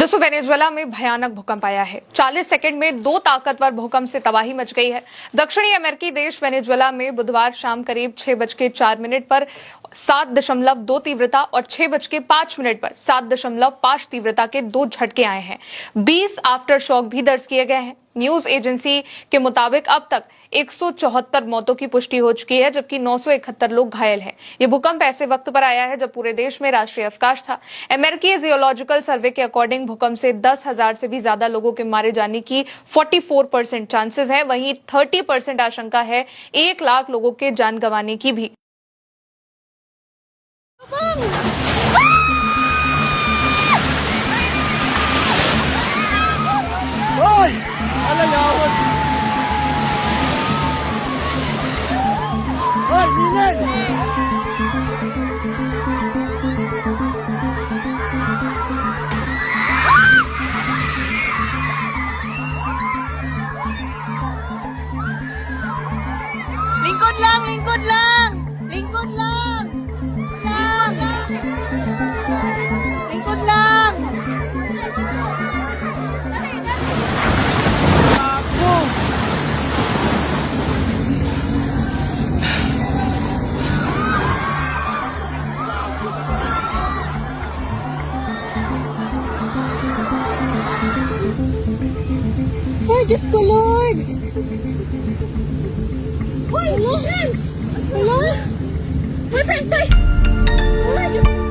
दोस्तों वेनेजुएला में भयानक भूकंप आया है। 40 सेकंड में 2 ताकतवर भूकंप से तबाही मच गई है। दक्षिणी अमेरिकी देश वेनेजुएला में बुधवार शाम करीब 6:04 पर 7.2 तीव्रता और 6:05 पर 7.5 तीव्रता के 2 झटके आए हैं। 20 आफ्टर शॉक भी दर्ज किए गए हैं। न्यूज एजेंसी के मुताबिक अब तक 174 मौतों की पुष्टि हो चुकी है, जबकि 971 लोग घायल हैं। ये भूकंप ऐसे वक्त पर आया है जब पूरे देश में राष्ट्रीय अवकाश था। अमेरिकी जियोलॉजिकल सर्वे के अकॉर्डिंग भूकंप से 10,000 से भी ज्यादा लोगों के मारे जाने की 44% चांसेस है। वहीं 30% आशंका है 1 लाख लोगों के जान गंवाने की भी। Lingkod lang, lingkod lang. Lingkod lang. Lingkod lang. Ay, Diyos ko, Lord! Hoy, Lord! Hello? My friend, say! Lord!